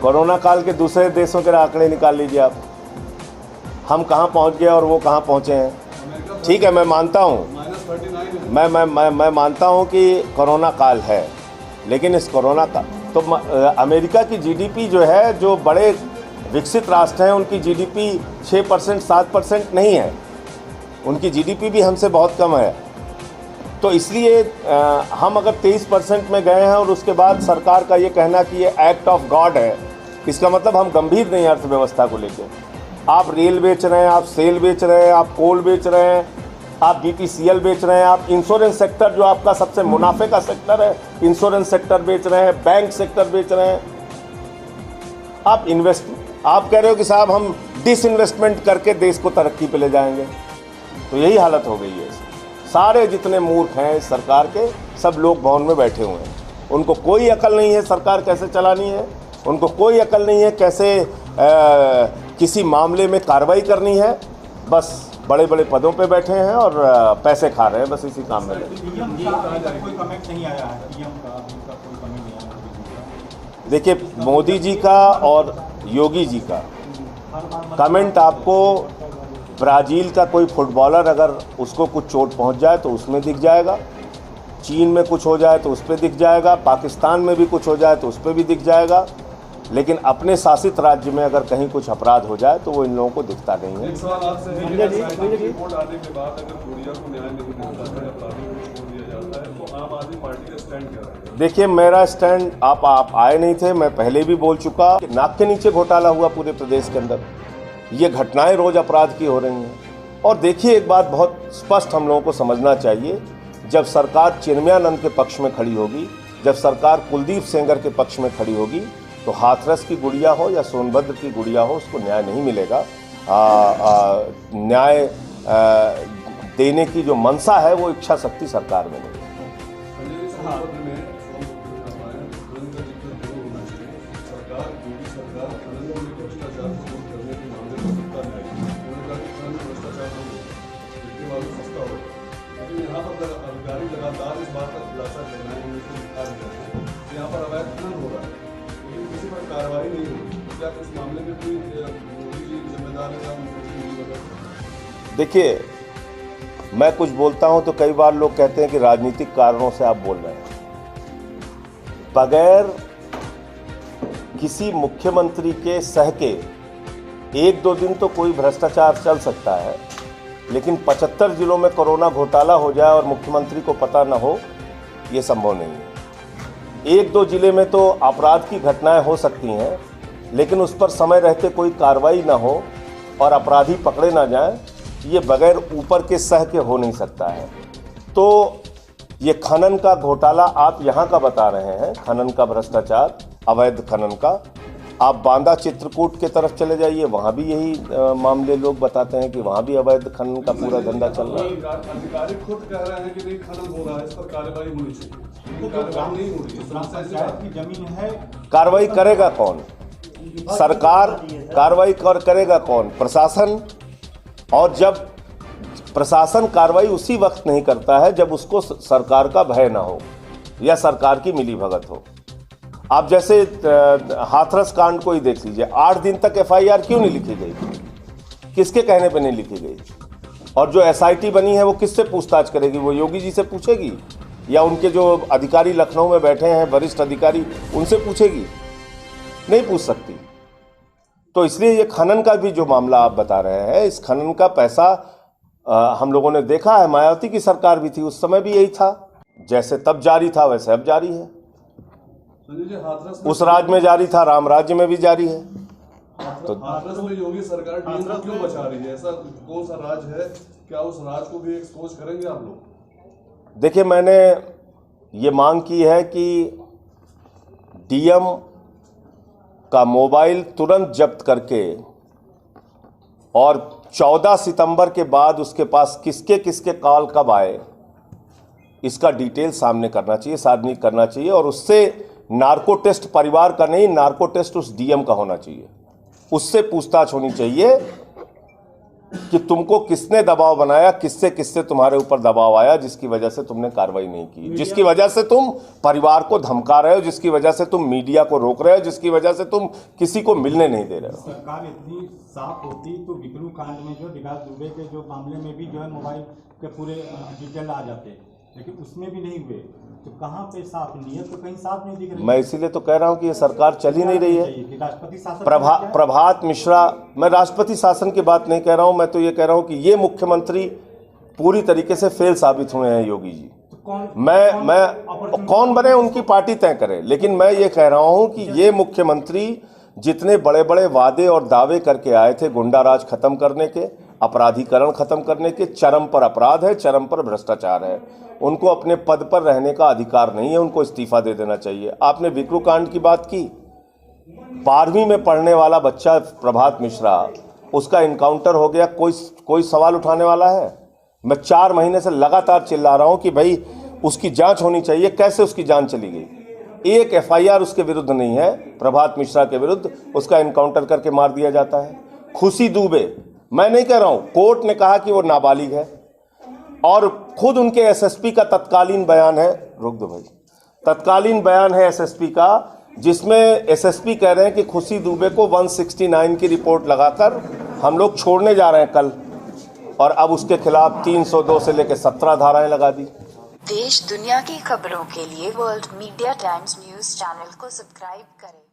Corona काल के दूसरे देशों के आंकड़े निकाल लीजिए आप, हम कहाँ पहुँच गए और वो कहाँ पहुँचे हैं। ठीक है, मैं मानता हूँ, मैं मानता हूँ कि कोरोना काल है, लेकिन इस कोरोना का तो अमेरिका की जीडीपी जो है, जो बड़े विकसित राष्ट्र हैं उनकी जीडीपी 6% 7% नहीं है, उनकी जीडीपी भी हमसे बहुत कम है। तो इसलिए हम अगर 23% में गए हैं और उसके बाद सरकार का ये कहना कि ये एक्ट ऑफ गॉड है, इसका मतलब हम गंभीर नहीं अर्थव्यवस्था को लेकर। आप रेल बेच रहे हैं, आप सेल बेच रहे हैं, आप कोल बेच रहे हैं, आप बीपीसीएल बेच रहे हैं, आप इंश्योरेंस सेक्टर जो आपका सबसे मुनाफे का सेक्टर है, इंश्योरेंस सेक्टर बेच रहे हैं, बैंक सेक्टर बेच रहे हैं। आप कह रहे हो कि साहब हम डिसइन्वेस्टमेंट करके देश को तरक्की पे ले जाएंगे, तो यही हालत हो गई है। सारे जितने मूर्ख हैं इस सरकार के, सब लोग भवन में बैठे हुए हैं, उनको कोई अकल नहीं है सरकार कैसे चलानी है, उनको कोई अकल नहीं है कैसे किसी मामले में कार्रवाई करनी है। बस बड़े बड़े पदों पे बैठे हैं और पैसे खा रहे हैं, बस इसी काम में लगे। देखिए, मोदी जी का और योगी जी का कमेंट आपको ब्राज़ील का कोई फुटबॉलर अगर उसको कुछ चोट पहुंच जाए तो उसमें दिख जाएगा, चीन में कुछ हो जाए तो उस पर दिख जाएगा, पाकिस्तान में भी कुछ हो जाए तो उस पर भी दिख जाएगा, लेकिन अपने शासित राज्य में अगर कहीं कुछ अपराध हो जाए तो वो इन लोगों को दिखता नहीं है। देखिए, मेरा स्टैंड, आप आए नहीं थे, मैं पहले भी बोल चुका कि नाक के नीचे घोटाला हुआ पूरे प्रदेश के अंदर, ये घटनाएं रोज अपराध की हो रही हैं। और देखिए, एक बात बहुत स्पष्ट हम लोगों को समझना चाहिए, जब सरकार चिन्मयानंद के पक्ष में खड़ी होगी, जब सरकार कुलदीप सेंगर के पक्ष में खड़ी होगी, तो हाथरस की गुड़िया हो या सोनभद्र की गुड़िया हो, उसको न्याय नहीं मिलेगा। न्याय देने की जो मनसा है वो इच्छा शक्ति सरकार में नहीं है। लगातार इस बात का खुलासा करना है, यहाँ पर अवैध खनन हो रहा है, लेकिन किसी पर कार्रवाई नहीं हुई। क्या इस मामले में कोई मोदी जी जिम्मेदार है? देखिए, मैं कुछ बोलता हूं तो कई बार लोग कहते हैं कि राजनीतिक कारणों से आप बोल रहे हैं। बगैर किसी मुख्यमंत्री के सह के 1-2 दिन तो कोई भ्रष्टाचार चल सकता है, लेकिन 75 जिलों में कोरोना घोटाला हो जाए और मुख्यमंत्री को पता न हो, ये संभव नहीं है। 1-2 जिले में तो अपराध की घटनाएं हो सकती हैं, लेकिन उस पर समय रहते कोई कार्रवाई ना हो और अपराधी पकड़े ना जाएं, ये बगैर ऊपर के सह के हो नहीं सकता है। तो ये खनन का घोटाला आप यहाँ का बता रहे हैं, खनन का भ्रष्टाचार, अवैध खनन का। आप बांदा चित्रकूट के तरफ चले जाइए, वहाँ भी यही मामले लोग बताते हैं कि वहाँ भी अवैध खनन का पूरा धंधा चल रहा है। अधिकारी खुद कह रहे हैं कि नहीं खनन हो रहा है, इस पर कार्रवाई होनी चाहिए, कार्रवाई नहीं हो रही है। जमीन है, कार्रवाई करेगा कौन? सरकार कार्रवाई करेगा कौन? प्रशासन। और जब प्रशासन कार्रवाई उसी वक्त नहीं करता है जब उसको सरकार का भय ना हो या सरकार की मिलीभगत हो। आप जैसे हाथरस कांड को ही देख लीजिए, 8 दिन तक एफआईआर क्यों नहीं लिखी गई? किसके कहने पे नहीं लिखी गई? और जो एसआईटी बनी है वो किससे पूछताछ करेगी? वो योगी जी से पूछेगी या उनके जो अधिकारी लखनऊ में बैठे हैं वरिष्ठ अधिकारी, उनसे पूछेगी? नहीं पूछ सकती। तो इसलिए ये खनन का भी जो मामला आप बता रहे हैं, इस खनन का पैसा हम लोगों ने देखा है। मायावती की सरकार भी थी, उस समय भी यही था, जैसे तब जारी था वैसे अब जारी है। उस राज्य में जारी था, राम राज्य में भी जारी है। तो हाथरस में योगी सरकार डीएम को क्यों बचा रही है? ऐसा कौन सा राज है? क्या उस राज को भी एक्सपोज करेंगे आप लोग? देखिए, मैंने ये मांग की है कि डीएम का मोबाइल तुरंत जब्त करके और 14 सितंबर के बाद उसके पास किसके किसके कॉल कब आए, इसका डिटेल सामने करना चाहिए, सार्वजनिक करना चाहिए। और उससे नार्को टेस्ट परिवार का नहीं, नार्को टेस्ट उस डीएम का होना चाहिए, उससे पूछताछ होनी चाहिए कि तुमको किसने दबाव बनाया, किससे किससे तुम्हारे ऊपर दबाव आया, जिसकी वजह से तुमने कार्रवाई नहीं की, जिसकी वजह से तुम परिवार को धमका रहे हो, जिसकी वजह से तुम मीडिया को रोक रहे हो, जिसकी वजह से तुम किसी को मिलने नहीं दे रहे हो। सरकार इतनी साफ होती तो विक्रम कांड में जो विकास दुबे के जो मामले में भी जो है मोबाइल के पूरे डिटेल आ जाते, लेकिन उसमें भी नहीं हुए, तो कहाँ पे साफ नीयत तो कहीं साफ नहीं दिख रही। मैं इसीलिए तो कह रहा हूँ कि ये सरकार चल ही नहीं रही है। राष्ट्रपति शासन प्रभात मिश्रा, मैं राष्ट्रपति शासन की बात नहीं कह रहा हूँ, मैं तो ये कह रहा हूँ कि ये मुख्यमंत्री पूरी तरीके से फेल साबित हुए हैं योगी जी। मैं कौन बने उनकी पार्टी तय करे, लेकिन मैं ये कह रहा हूँ कि ये मुख्यमंत्री जितने बड़े बड़े वादे और दावे करके आए थे, गुंडाराज खत्म करने के, अपराधीकरण खत्म करने के, चरम पर अपराध है, चरम पर भ्रष्टाचार है, उनको अपने पद पर रहने का अधिकार नहीं है, उनको इस्तीफा दे देना चाहिए। आपने विक्रम कांड की बात की, 12वीं में पढ़ने वाला बच्चा प्रभात मिश्रा, उसका इनकाउंटर हो गया, कोई सवाल उठाने वाला है? मैं 4 महीने से लगातार चिल्ला रहा हूं कि भाई उसकी जांच होनी चाहिए, कैसे उसकी जान चली गई? एक FIR उसके विरुद्ध नहीं है, प्रभात मिश्रा के विरुद्ध, उसका इनकाउंटर करके मार दिया जाता है। खुशी दुबे, मैं नहीं कह रहा हूं, कोर्ट ने कहा कि वो नाबालिग है, और खुद उनके SSP का तत्कालीन बयान है, रोक दो भाई, तत्कालीन बयान है SSP का, जिसमें SSP कह रहे हैं कि खुशी दुबे को 169 की रिपोर्ट लगाकर हम लोग छोड़ने जा रहे हैं कल, और अब उसके खिलाफ 302 से लेकर 17 धाराएं लगा दी। देश दुनिया की खबरों के लिए world media times news channel को सब्सक्राइब करें।